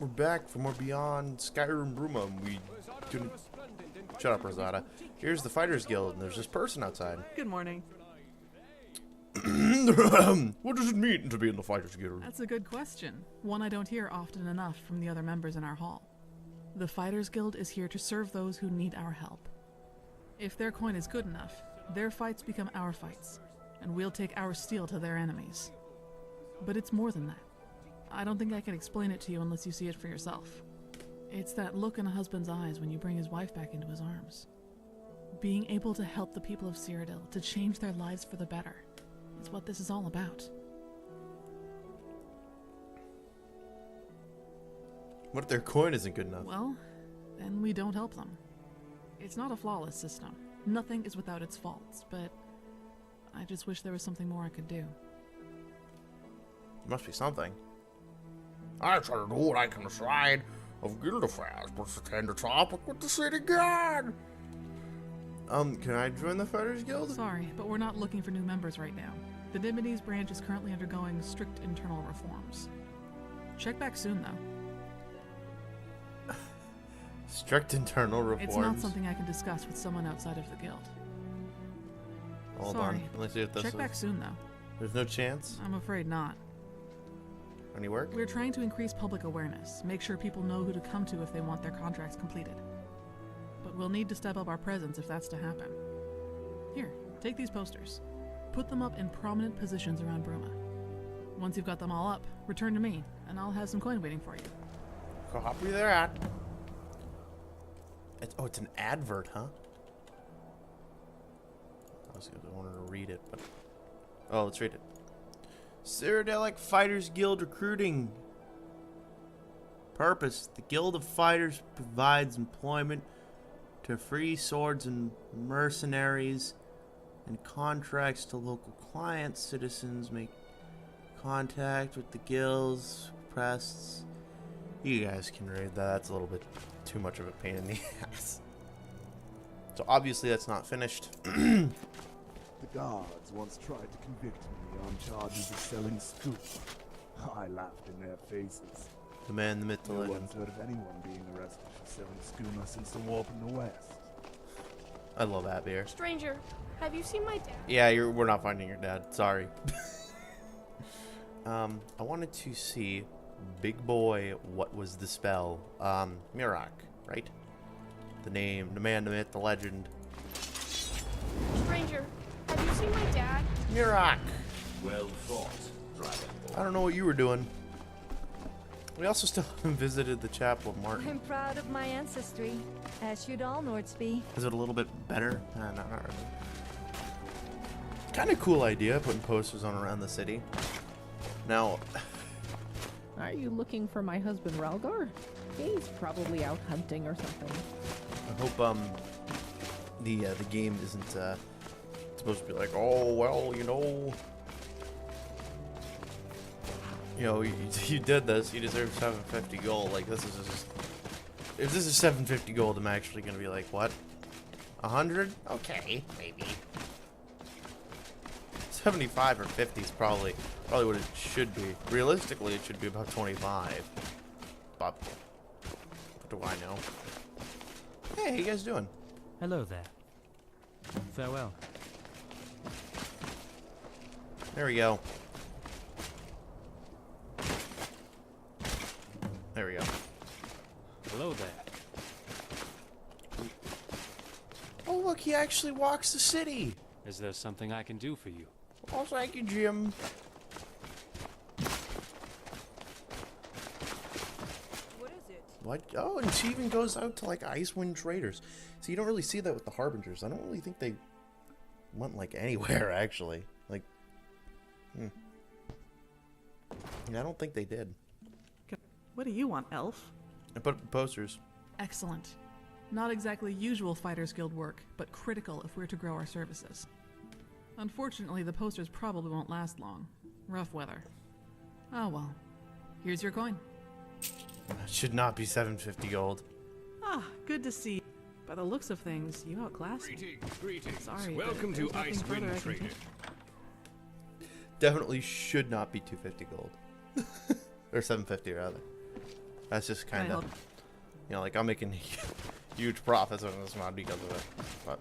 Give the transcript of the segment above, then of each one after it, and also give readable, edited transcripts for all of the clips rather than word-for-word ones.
We're back for more beyond Skyrim Bruma. We couldn't... Shut up, Rosada. Here's the Fighters Guild, and there's this person outside. Good morning. What does it mean to be in the Fighters Guild? That's a good question. One I don't hear often enough from the other members in our hall. The Fighters Guild is here to serve those who need our help. If their coin is good enough, their fights become our fights, and we'll take our steel to their enemies. But it's more than that. I don't think I can explain it to you unless you see it for yourself. It's that look in a husband's eyes when you bring his wife back into his arms. Being able to help the people of Cyrodiil to change their lives for the better is what this is all about. What if their coin isn't good enough? Well, then we don't help them. It's not a flawless system. Nothing is without its faults, but I just wish there was something more I could do. There must be something. I try to do what I can decide of guild affairs, but attend a topic with the city guard. Can I join the Fighters Guild? Sorry, but we're not looking for new members right now. The Dimonies branch is currently undergoing strict internal reforms. Check back soon, though. Strict internal reforms? It's not something I can discuss with someone outside of the guild. Hold Sorry. on. Let's see if this Check is... back soon, though. There's no chance? I'm afraid not. Any work? We're trying to increase public awareness, make sure people know who to come to if they want their contracts completed. But we'll need to step up our presence if that's to happen. Here, take these posters. Put them up in prominent positions around Bruma. Once you've got them all up, return to me, and I'll have some coin waiting for you. Copy that. It's an advert, huh? I wanted to read it, but... Oh, let's read it. Cyrodiilic Fighters Guild recruiting. Purpose: the Guild of Fighters provides employment to free swords and mercenaries and contracts to local clients. Citizens make contact with the guilds, press. You guys can read that. That's a little bit too much of a pain in the ass. So obviously that's not finished. The guards once tried to convict me on charges of selling scoop. I laughed in their faces. The man, the myth, the No legend. one's heard of anyone being arrested for selling skooma since the war from the west. I love that beer. Stranger, have you seen my dad? Yeah, we're not finding your dad. Sorry. I wanted to see, big boy, what was the spell? Mirak, right? The name, the man, the myth, the legend. Stranger, have you seen my dad? Mirak. Well thought, Dragon. I don't know what you were doing. We also still haven't visited the Chapel of Martin. I'm proud of my ancestry, as should all Nordsby. Is it a little bit better? No, not really. Kind of cool idea, putting posters on around the city. Now, Are you looking for my husband Ralgar? He's probably out hunting or something. I hope the game isn't supposed to be like, oh well, you did this, you deserve 750 gold. Like, this is just, if this is 750 gold, I'm actually gonna be like, what, 100? Okay, maybe 75 or 50 is probably what it should be. Realistically, it should be about 25, but what do I know? Hey, how you guys doing? Hello there. Farewell. There we go. There we go. Hello there. Oh, look, he actually walks the city. Is there something I can do for you? Oh, thank you, Jim. What is it? What? Oh, and she even goes out to, like, Icewind Traders. So you don't really see that with the Harbingers. I don't really think they went, like, anywhere, actually. Like, yeah, I don't think they did. What do you want, elf? I put up posters. Excellent. Not exactly usual Fighters Guild work, but critical if we're to grow our services. Unfortunately, the posters probably won't last long. Rough weather. Oh well. Here's your coin. That should not be 750 gold. Ah, good to see. By the looks of things, you outclassed me. Greetings. Sorry, Welcome but to there's nothing further I Icewind can Traders. Definitely should not be 250 gold. Or 750 rather. That's just Can I kind of, help? you know, like I'm making huge profits on this mod because of it. But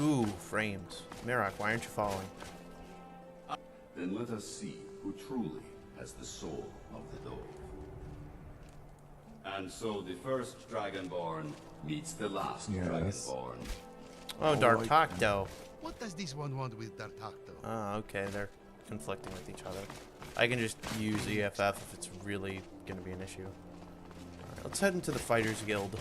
ooh, frames. Mirak, why aren't you following? Then let us see who truly has the soul of the dove. And so the first Dragonborn meets the last Yes. Dragonborn. Oh, Dark Tacto. What does this one want with Dartacto? Oh, okay, they're conflicting with each other. I can just use EFF if it's really gonna be an issue. Alright, let's head into the Fighters Guild.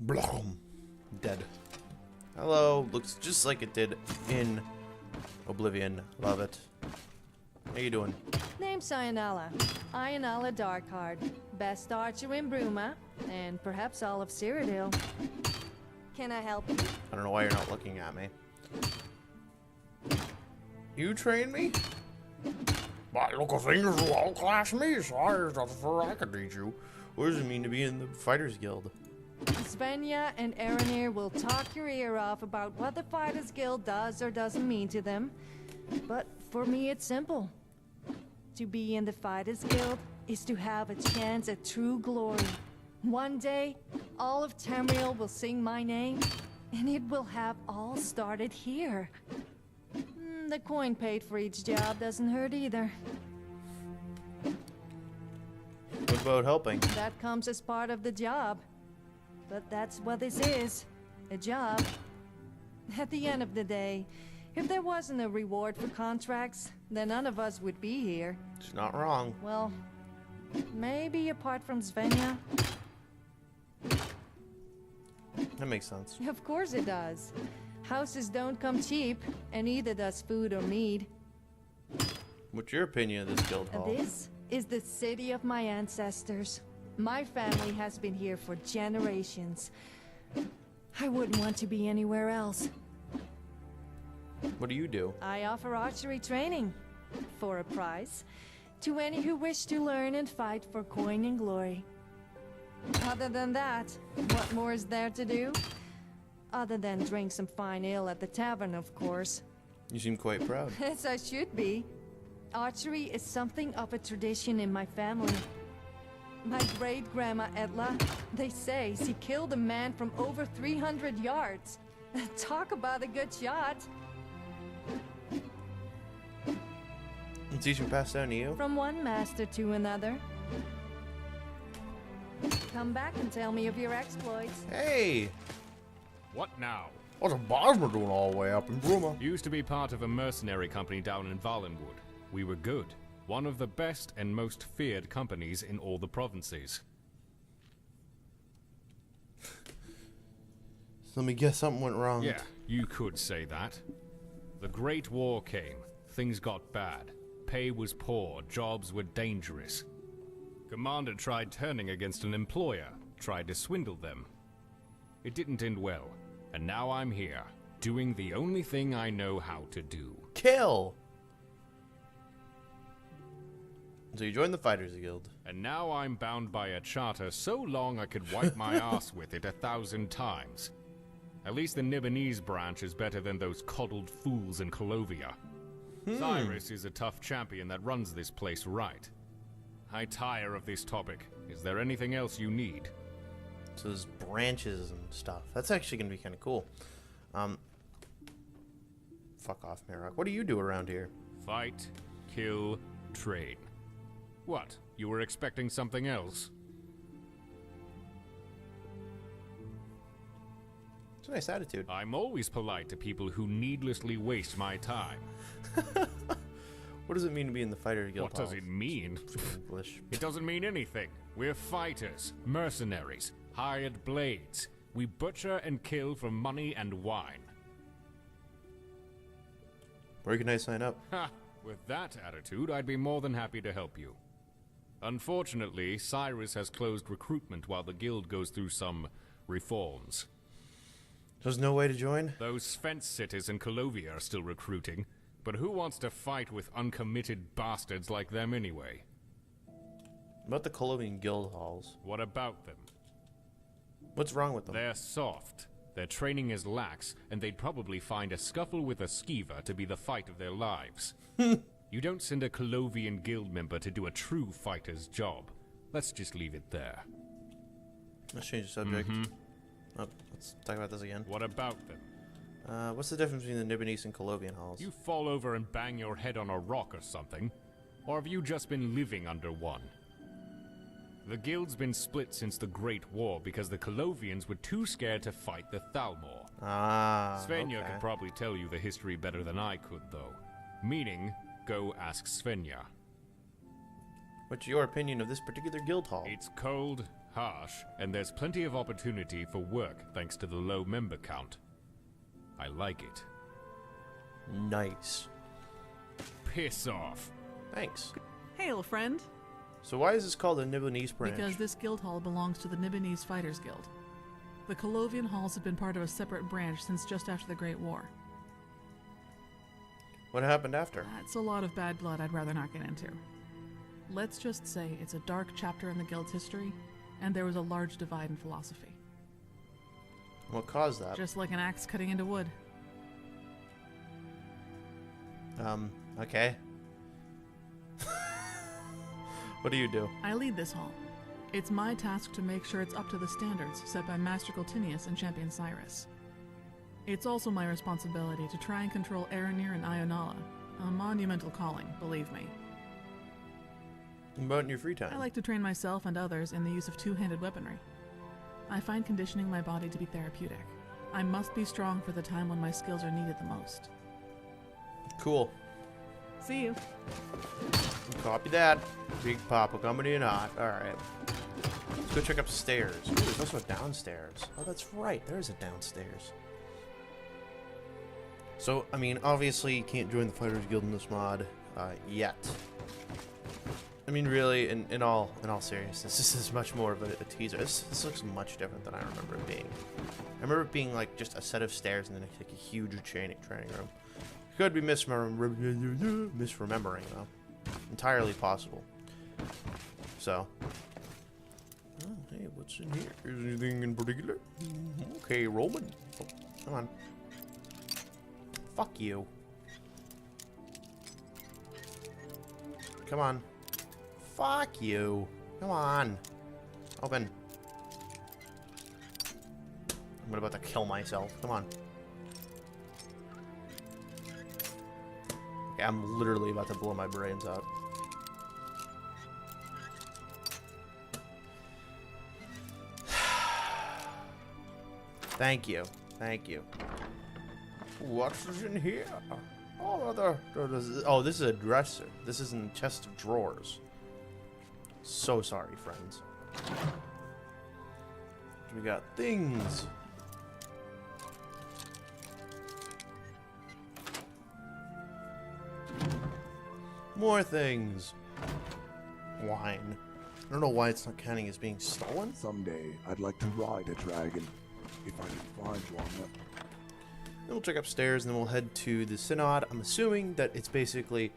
Blom. Dead. Hello. Looks just like it did in Oblivion. Love it. How you doing? Name's Ionala. Ionala Darkheart. Best archer in Bruma, and perhaps all of Cyrodiil. Can I help you? I don't know why you're not looking at me. You train me? By look of things, you outclass me, sire. I can teach you. What does it mean to be in the Fighters Guild? Svenja and Erenir will talk your ear off about what the Fighters Guild does or doesn't mean to them. But for me, it's simple. To be in the Fighters Guild is to have a chance at true glory. One day, all of Tamriel will sing my name, and it will have all started here. The coin paid for each job doesn't hurt either. What about helping? That comes as part of the job. But that's what this is. A job. At the end of the day, if there wasn't a reward for contracts, then none of us would be here. It's not wrong. Well, maybe apart from Svenja. That makes sense. Of course it does. Houses don't come cheap, and neither does food or mead. What's your opinion of this guild hall? This is the city of my ancestors. My family has been here for generations. I wouldn't want to be anywhere else. What do you do? I offer archery training, for a price, to any who wish to learn and fight for coin and glory. Other than that, what more is there to do? Other than drink some fine ale at the tavern, of course. You seem quite proud. As I should be. Archery is something of a tradition in my family. My great-grandma Edla, they say she killed a man from over 300 yards. Talk about a good shot. It's teaching passed down to you? From one master to another. Come back and tell me of your exploits. Hey! What now? What's a Bosmer doing all the way up in Bruma? Used to be part of a mercenary company down in Valenwood. We were good. One of the best and most feared companies in all the provinces. Let me guess, something went wrong. Yeah, you could say that. The Great War came. Things got bad. Pay was poor. Jobs were dangerous. Commander tried turning against an employer. Tried to swindle them. It didn't end well. And now I'm here, doing the only thing I know how to do. Kill! So you joined the Fighters Guild. And now I'm bound by a charter so long I could wipe my ass with it 1,000 times. At least the Nibonese branch is better than those coddled fools in Colovia. Cyrus is a tough champion that runs this place right. I tire of this topic. Is there anything else you need? So there's branches and stuff. That's actually going to be kind of cool. Fuck off, Mirak. What do you do around here? Fight, kill, train. What? You were expecting something else? It's a nice attitude. I'm always polite to people who needlessly waste my time. What does it mean to be in the Fighter Guild? What does it mean? English. It doesn't mean anything. We're fighters, mercenaries, hired blades. We butcher and kill for money and wine. Where can I sign up? Ha! With that attitude, I'd be more than happy to help you. Unfortunately, Cyrus has closed recruitment while the guild goes through some reforms. There's no way to join? Those fence-sitters in Colovia are still recruiting, but who wants to fight with uncommitted bastards like them anyway? About the Colovian guild halls. What about them? What's wrong with them? They're soft. Their training is lax, and they'd probably find a scuffle with a skeever to be the fight of their lives. You don't send a Colovian guild member to do a true fighter's job. Let's just leave it there. Let's change the subject. Oh, let's talk about this again. What about them? What's the difference between the Nibonese and Colovian halls? You fall over and bang your head on a rock or something? Or have you just been living under one? The guild's been split since the Great War because the Colovians were too scared to fight the Thalmor. Svenja could probably tell you the history better than I could, though. Meaning, go ask Svenja. What's your opinion of this particular guild hall? It's cold, harsh, and there's plenty of opportunity for work thanks to the low member count. I like it. Nice. Piss off. Thanks. Hail, friend. So why is this called the Nibonese branch? Because this guild hall belongs to the Nibonese Fighters Guild. The Colovian halls have been part of a separate branch since just after the Great War. What happened after? That's a lot of bad blood I'd rather not get into. Let's just say it's a dark chapter in the guild's history, and there was a large divide in philosophy. What caused that? Just like an axe cutting into wood. Okay. What do you do? I lead this hall. It's my task to make sure it's up to the standards set by Master Galtinius and Champion Cyrus. It's also my responsibility to try and control Aranir and Ionala, a monumental calling, believe me. What about in your free time? I like to train myself and others in the use of two-handed weaponry. I find conditioning my body to be therapeutic. I must be strong for the time when my skills are needed the most. Cool. See you. Copy that. Big Papa coming in hot. Alright. Let's go check upstairs. Ooh, there's also a downstairs. Oh, that's right. There is a downstairs. So, I mean, obviously you can't join the Fighters Guild in this mod yet. I mean, really, in all seriousness, this is much more of a teaser. This looks much different than I remember it being. I remember it being like just a set of stairs and then like a huge training room. Could be misremembering though. Entirely possible. So. Oh, hey, what's in here? Is anything in particular? Okay, Roman. Oh, come on. Fuck you. Come on. Fuck you. Come on. Open. I'm about to kill myself. Come on. Okay, I'm literally about to blow my brains out. Thank you. Thank you. What's in here? Oh, this is a dresser. This isn't a chest of drawers. So sorry, friends. We got things. More things. Wine. I don't know why it's not counting as being stolen. Someday, I'd like to ride a dragon, if I can find one. Then we'll check upstairs and then we'll head to the Synod. I'm assuming that it's basically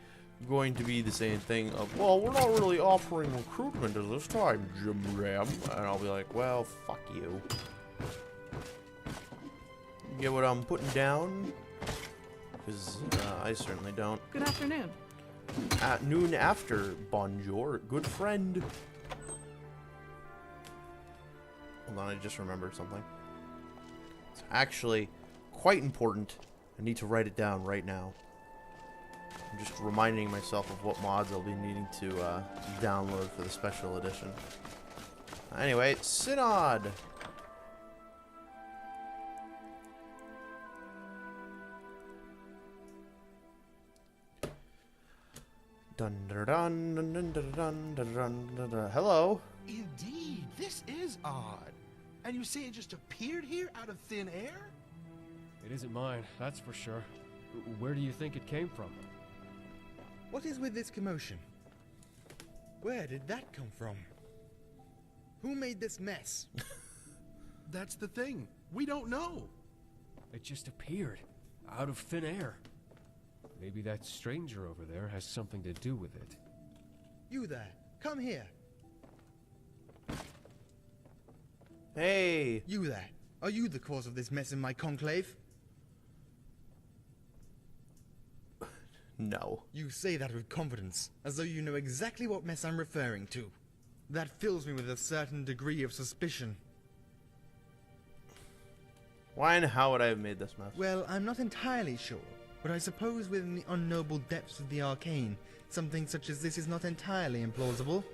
going to be the same thing of, well, we're not really offering recruitment at this time, Jim Ram. And I'll be like, well, fuck you. You get what I'm putting down? Because I certainly don't. Good afternoon. At noon after, bonjour, good friend. Hold on, I just remembered something. It's actually quite important. I need to write it down right now. I'm just reminding myself of what mods I'll be needing to download for the special edition. Anyway, Synod! Dun dun dun dun dun dun dun dun dun dun dun. Hello. Indeed, this is odd. And you say it just appeared here out of thin air? It isn't mine, that's for sure. Where do you think it came from? What is with this commotion? Where did that come from? Who made this mess? That's the thing. We don't know. It just appeared, out of thin air. Maybe that stranger over there has something to do with it. You there, come here. Hey! You there. Are you the cause of this mess in my conclave? No. You say that with confidence, as though you know exactly what mess I'm referring to. That fills me with a certain degree of suspicion. Why and how would I have made this mess? Well, I'm not entirely sure, but I suppose within the unknowable depths of the arcane, something such as this is not entirely implausible.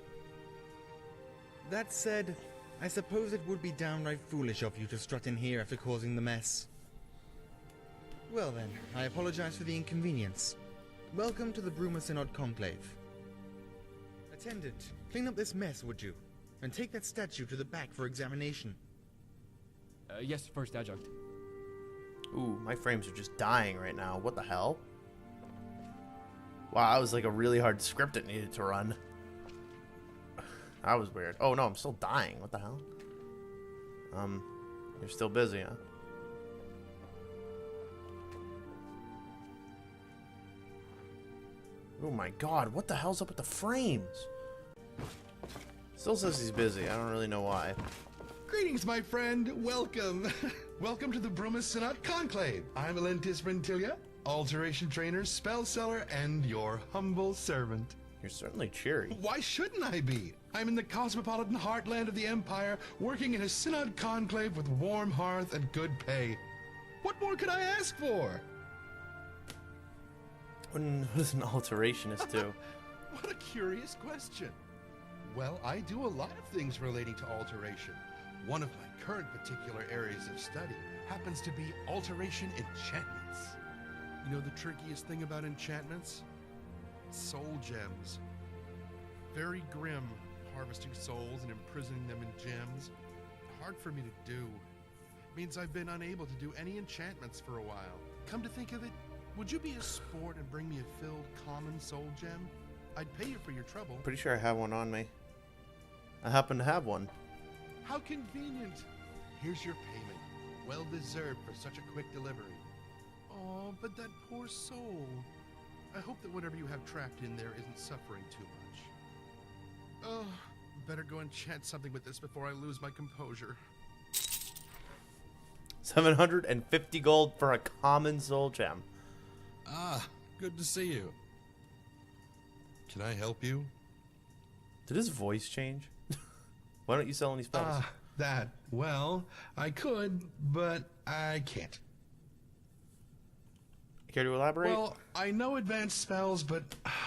That said, I suppose it would be downright foolish of you to strut in here after causing the mess. Well then, I apologize for the inconvenience. Welcome to the Bruma Synod Conclave. Attendant, clean up this mess, would you? And take that statue to the back for examination. Yes, first adjunct. Ooh, my frames are just dying right now. What the hell? Wow, that was like a really hard script it needed to run. That was weird. Oh no, I'm still dying. What the hell? You're still busy, huh? Oh my god, what the hell's up with the frames? Still says he's busy. I don't really know why. Greetings, my friend. Welcome. Welcome to the Bruma Synod Conclave. I'm Alentis Rentilia, alteration trainer, spell seller, and your humble servant. You're certainly cheery. Why shouldn't I be? I'm in the cosmopolitan heartland of the Empire, working in a Synod Conclave with warm hearth and good pay. What more could I ask for? What does an alterationist do? What a curious question. Well, I do a lot of things relating to alteration. One of my current particular areas of study happens to be alteration enchantments. You know the trickiest thing about enchantments? Soul gems. Very grim, harvesting souls and imprisoning them in gems. Hard for me to do. Means I've been unable to do any enchantments for a while. Come to think of it, would you be a sport and bring me a filled common soul gem? I'd pay you for your trouble. Pretty sure I have one on me. I happen to have one. How convenient. Here's your payment. Well deserved for such a quick delivery. Oh, but that poor soul. I hope that whatever you have trapped in there isn't suffering too much. Oh, better go enchant something with this before I lose my composure. 750 gold for a common soul gem. Ah, good to see you. Can I help you? Did his voice change? Why don't you sell any spells? Well, I could, but I can't. Care to elaborate? Well, I know advanced spells, but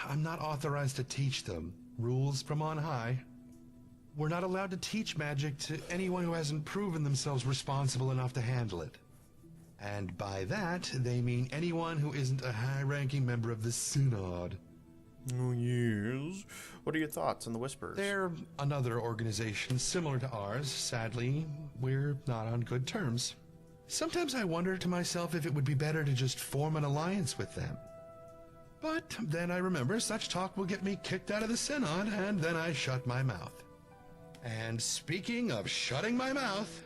I'm not authorized to teach them. Rules from on high. We're not allowed to teach magic to anyone who hasn't proven themselves responsible enough to handle it. And by that, they mean anyone who isn't a high-ranking member of the Synod. Oh, yes. What are your thoughts on the Whispers? They're another organization similar to ours. Sadly, we're not on good terms. Sometimes I wonder to myself if it would be better to just form an alliance with them. But then I remember such talk will get me kicked out of the Synod, and then I shut my mouth. And speaking of shutting my mouth...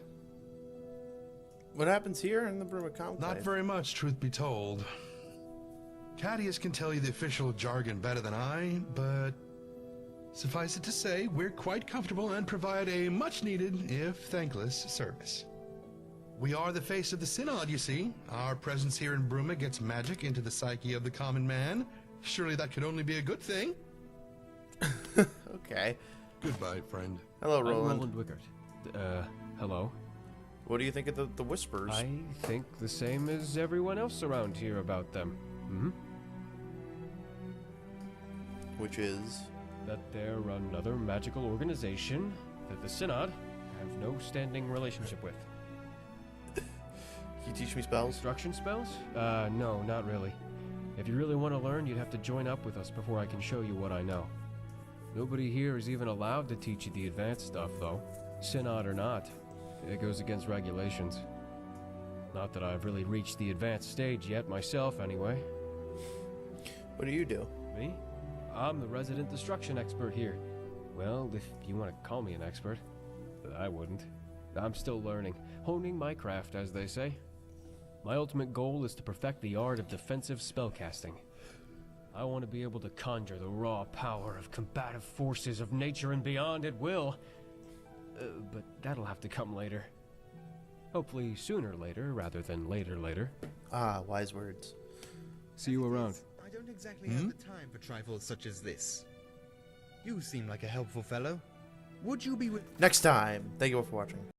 What happens here in the Bruma Conclave? Not very much, truth be told. Cadius can tell you the official jargon better than I, but suffice it to say, we're quite comfortable and provide a much-needed, if thankless, service. We are the face of the Synod, you see. Our presence here in Bruma gets magic into the psyche of the common man. Surely that could only be a good thing. Okay. Goodbye, friend. Hello, I'm Roland. Roland Wickert. Hello. What do you think of the Whispers? I think the same as everyone else around here about them. Which is? That they're another magical organization that the Synod have no standing relationship with. Can you teach me spells? Instruction spells? No, not really. If you really want to learn, you'd have to join up with us before I can show you what I know. Nobody here is even allowed to teach you the advanced stuff, though. Synod or not. It goes against regulations. Not that I've really reached the advanced stage yet myself, anyway. What do you do? Me? I'm the resident destruction expert here. Well, if you want to call me an expert. But I wouldn't. I'm still learning. Honing my craft, as they say. My ultimate goal is to perfect the art of defensive spellcasting. I want to be able to conjure the raw power of combative forces of nature and beyond at will. but that'll have to come later. Hopefully sooner later, rather than later. Ah, wise words. See you around. I don't exactly have the time for trifles such as this. You seem like a helpful fellow. Would you be with... Next time. Thank you all for watching.